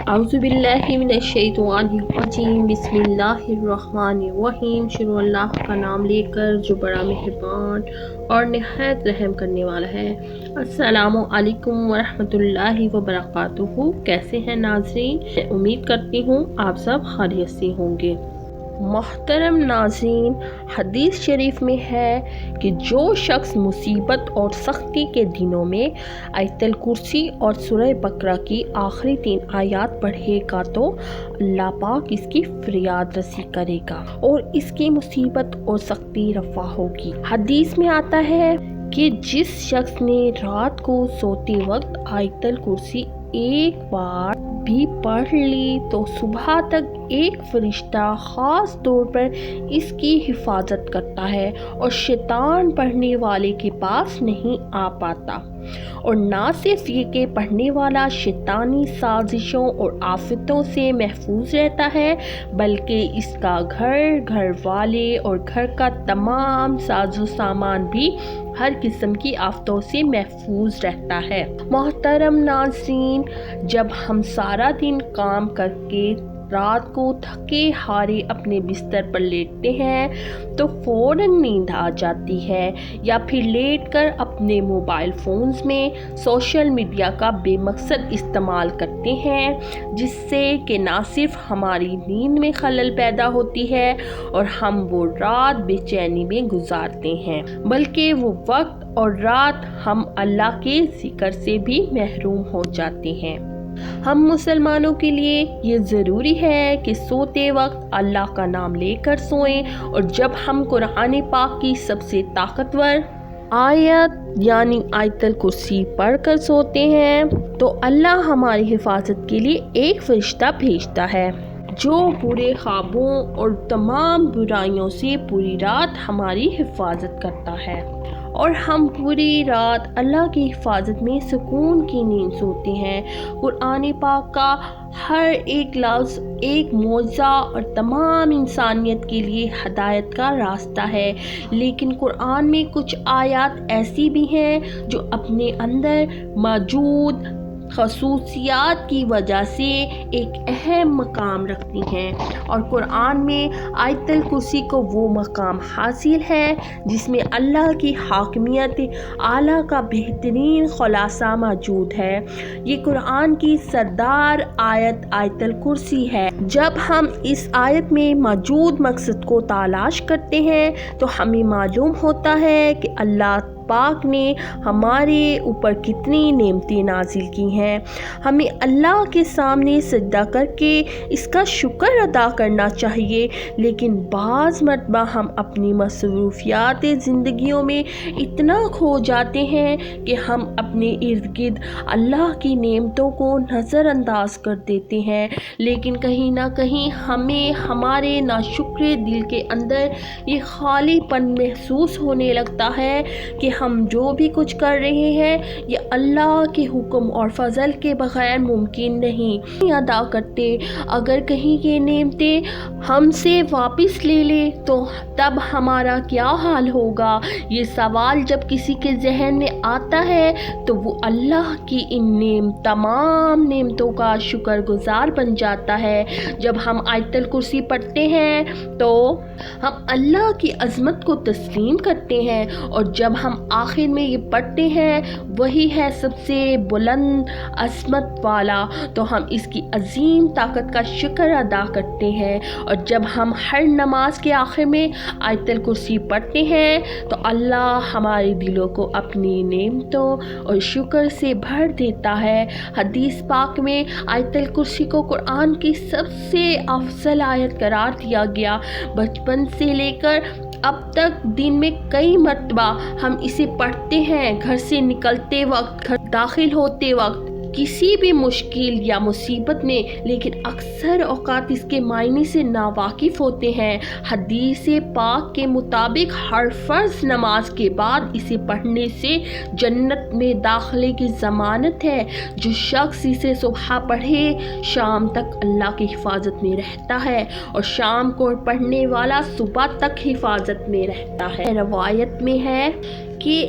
اعوذ باللہ من الشیطان الرجیم، بسم اللہ الرحمن الرحیم۔ شروع اللہ کا نام لے کر جو بڑا مہربان اور نہایت رحم کرنے والا ہے۔ السلام علیکم ورحمۃ اللہ وبرکاتہ۔ کیسے ہیں ناظرین؟ میں امید کرتی ہوں آپ سب خیریت سے ہوں گے۔ محترم ناظرین، حدیث شریف میں ہے کہ جو شخص مصیبت اور سختی کے دنوں میں آیت الکرسی اور سورہ بقرہ کی آخری 3 آیات پڑھے گا تو اللہ پاک اس کی فریاد رسی کرے گا اور اس کی مصیبت اور سختی رفع ہوگی۔ حدیث میں آتا ہے کہ جس شخص نے رات کو سوتے وقت آیت الکرسی ایک بار بھی پڑھ لی تو صبح تک ایک فرشتہ خاص طور پر اس کی حفاظت کرتا ہے اور شیطان پڑھنے والے کے پاس نہیں آ پاتا، اور نہ صرف یہ کہ پڑھنے والا شیطانی سازشوں اور آفتوں سے محفوظ رہتا ہے بلکہ اس کا گھر والے اور گھر کا تمام ساز و سامان بھی ہر قسم کی آفتوں سے محفوظ رہتا ہے۔ محترم ناظرین، جب ہم سارا دن کام کر کے رات کو تھکے ہارے اپنے بستر پر لیٹتے ہیں تو فوراً نیند آ جاتی ہے، یا پھر لیٹ کر اپنے موبائل فونز میں سوشل میڈیا کا بے مقصد استعمال کرتے ہیں، جس سے کہ نہ صرف ہماری نیند میں خلل پیدا ہوتی ہے اور ہم وہ رات بے چینی میں گزارتے ہیں، بلکہ وہ وقت اور رات ہم اللہ کے ذکر سے بھی محروم ہو جاتے ہیں۔ ہم مسلمانوں کے لیے یہ ضروری ہے کہ سوتے وقت اللہ کا نام لے کر سوئیں، اور جب ہم قرآن پاک کی سب سے طاقتور آیت یعنی آیت الکرسی پڑھ کر سوتے ہیں تو اللہ ہماری حفاظت کے لیے ایک فرشتہ بھیجتا ہے جو برے خوابوں اور تمام برائیوں سے پوری رات ہماری حفاظت کرتا ہے، اور ہم پوری رات اللہ کی حفاظت میں سکون کی نیند سوتے ہیں۔ قرآن پاک کا ہر ایک لفظ ایک معجزہ اور تمام انسانیت کے لیے ہدایت کا راستہ ہے، لیکن قرآن میں کچھ آیات ایسی بھی ہیں جو اپنے اندر موجود خصوصیات کی وجہ سے ایک اہم مقام رکھتی ہیں، اور قرآن میں آیت الکرسی کو وہ مقام حاصل ہے جس میں اللہ کی حاکمیت اعلیٰ کا بہترین خلاصہ موجود ہے۔ یہ قرآن کی سردار آیت الکرسی ہے۔ جب ہم اس آیت میں موجود مقصد کو تلاش کرتے ہیں تو ہمیں معلوم ہوتا ہے کہ اللہ پاک نے ہمارے اوپر کتنی نعمتیں نازل کی ہیں۔ ہمیں اللہ کے سامنے سجدہ کر کے اس کا شکر ادا کرنا چاہیے، لیکن بعض مرتبہ ہم اپنی مصروفیات زندگیوں میں اتنا کھو جاتے ہیں کہ ہم اپنے ارد گرد اللہ کی نعمتوں کو نظر انداز کر دیتے ہیں، لیکن کہیں نہ کہیں ہمیں ہمارے ناشکر دل کے اندر یہ خالی پن محسوس ہونے لگتا ہے کہ ہم جو بھی کچھ کر رہے ہیں یہ اللہ کے حکم اور فضل کے بغیر ممکن نہیں ادا کرتے۔ اگر کہیں یہ نعمتیں ہم سے واپس لے لے تو تب ہمارا کیا حال ہوگا؟ یہ سوال جب کسی کے ذہن میں آتا ہے تو وہ اللہ کی ان تمام نعمتوں کا شکر گزار بن جاتا ہے۔ جب ہم آیت الکرسی پڑھتے ہیں تو ہم اللہ کی عظمت کو تسلیم کرتے ہیں، اور جب ہم آخر میں یہ پڑھتے ہیں وہی ہے سب سے بلند عظمت والا، تو ہم اس کی عظیم طاقت کا شکر ادا کرتے ہیں۔ اور جب ہم ہر نماز کے آخر میں آیت الکرسی پڑھتے ہیں تو اللہ ہمارے دلوں کو اپنی نعمتوں اور شکر سے بھر دیتا ہے۔ حدیث پاک میں آیت الکرسی کو قرآن کی سب سے افضل آیت قرار دیا گیا۔ بچپن سے لے کر اب تک دن میں کئی مرتبہ ہم اسے پڑھتے ہیں، گھر سے نکلتے وقت، گھر داخل ہوتے وقت، کسی بھی مشکل یا مصیبت میں، لیکن اکثر اوقات اس کے معنی سے ناواقف ہوتے ہیں۔ حدیث پاک کے مطابق ہر فرض نماز کے بعد اسے پڑھنے سے جنت میں داخلے کی ضمانت ہے۔ جو شخص اسے صبح پڑھے شام تک اللہ کی حفاظت میں رہتا ہے، اور شام کو پڑھنے والا صبح تک حفاظت میں رہتا ہے۔ روایت میں ہے کہ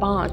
5,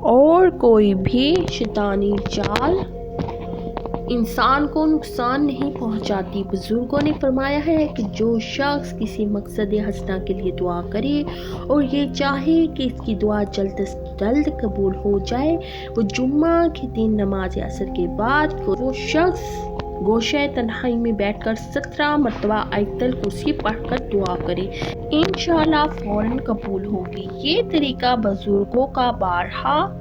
اور کوئی بھی شیطانی چال انسان کو نقصان نہیں پہنچاتی۔ بزرگوں نے فرمایا ہے کہ جو شخص کسی مقصد حسنہ کے لیے دعا کرے اور یہ چاہے کہ اس کی دعا جلد از جلد قبول ہو جائے، وہ جمعہ کے دن نماز عصر کے بعد وہ شخص گوشہ تنہائی میں بیٹھ کر 17 مرتبہ آیت الکرسی پڑھ کر دعا کرے، انشاءاللہ فوراً قبول ہوگی۔ یہ طریقہ بزرگوں کا بارہا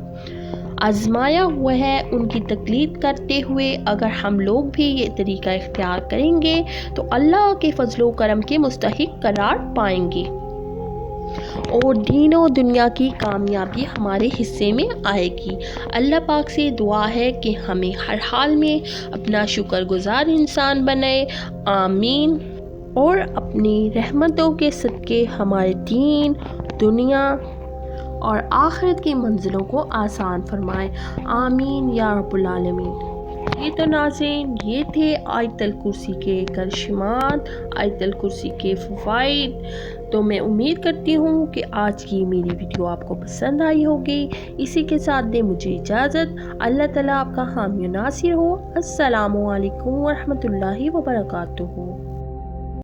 آزمایا ہوا ہے۔ ان کی تقلید کرتے ہوئے اگر ہم لوگ بھی یہ طریقہ اختیار کریں گے تو اللہ کے فضل و کرم کے مستحق قرار پائیں گے اور دین و دنیا کی کامیابی ہمارے حصے میں آئے گی۔ اللہ پاک سے دعا ہے کہ ہمیں ہر حال میں اپنا شکر گزار انسان بنائے، آمین، اور اپنی رحمتوں کے صدقے ہمارے دین، دنیا اور آخرت کی منزلوں کو آسان فرمائے، آمین یا رب العالمین۔ یہ تو ناظرین، یہ تھے آیت الکرسی کے کرشمات، آیت الکرسی کے فوائد۔ تو میں امید کرتی ہوں کہ آج کی میری ویڈیو آپ کو پسند آئی ہوگی۔ اسی کے ساتھ دیں مجھے اجازت۔ اللہ تعالیٰ آپ کا حامی و ناصر ہو۔ السلام علیکم ورحمۃ اللہ وبرکاتہ۔